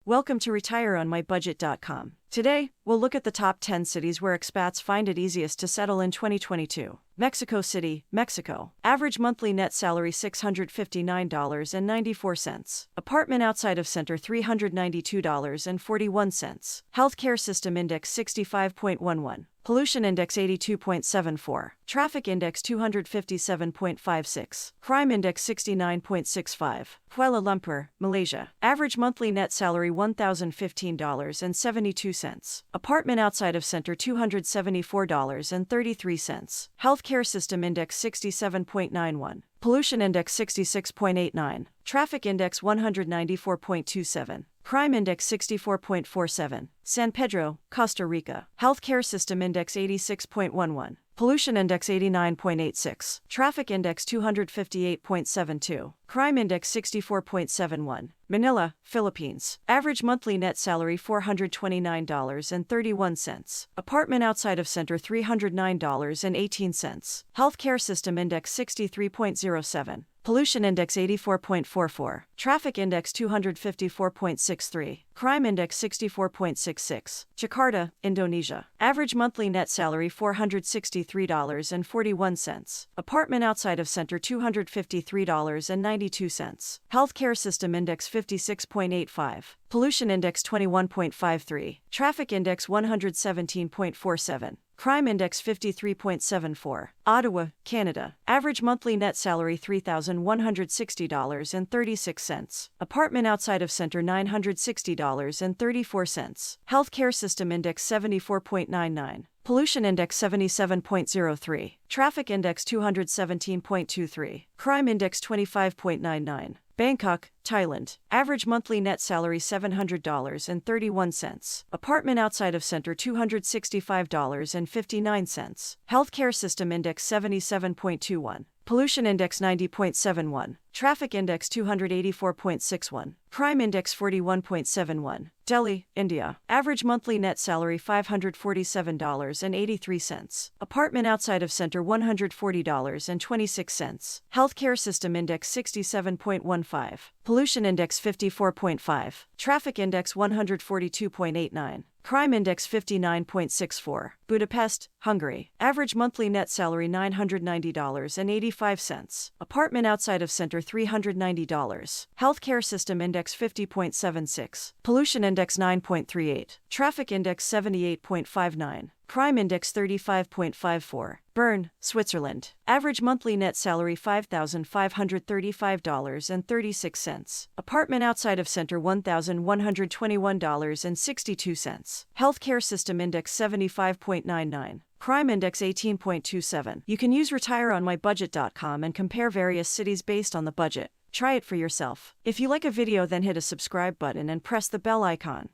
Welcome to retireonmybudget.com. Today, we'll look at the top 10 cities where expats find it easiest to settle in 2022. Mexico City, Mexico. Average monthly net salary $659.94. Apartment outside of center $392.41. Healthcare system index 65.11. Pollution index 82.74. Traffic index 257.56. Crime index 69.65. Kuala Lumpur, Malaysia. Average monthly net salary $1,015.72. Apartment outside of center $274.33. Healthcare system index 67.91. Pollution index 66.89. Traffic index 194.27. Crime index 64.47. San Pedro, Costa Rica. Healthcare system index 86.11. Pollution index 89.86. Traffic index 258.72. Crime index 64.71. Manila, Philippines. Average monthly net salary $429.31. Apartment outside of center $309.18. Healthcare system index 63.07. Pollution index 84.44. Traffic index 254.63. Crime index 64.66. Jakarta, Indonesia. Average monthly net salary $463.41. Apartment outside of center $253.92. Healthcare system index 56.85. Pollution index 21.53. Traffic index 117.47. Crime index 53.74. Ottawa, Canada. Average monthly net salary $3,160.36. Apartment outside of center $960.34. Healthcare system index 74.99. Pollution index 77.03. Traffic index 217.23. Crime index 25.99. Bangkok, Thailand. Average monthly net salary $700.31. Apartment outside of center $265.59. Healthcare system index 77.21. Pollution index 90.71. Traffic index 284.61. Crime index 41.71. Delhi, India. Average monthly net salary $547.83. Apartment outside of center $140.26. Healthcare system index 67.15. Pollution index 54.5. Traffic index 142.89. Crime index 59.64. Budapest, Hungary. Average monthly net salary $990.85. Apartment outside of center $390. Healthcare system index 50.76. Pollution index 9.38. Traffic index 78.59. Crime index 35.54. Bern, Switzerland. Average monthly net salary $5,535.36. Apartment outside of center $1,121.62. Healthcare system index 75.99. Crime index 18.27. You can use retireonmybudget.com and compare various cities based on the budget. Try it for yourself. If you like a video, then hit a subscribe button and press the bell icon.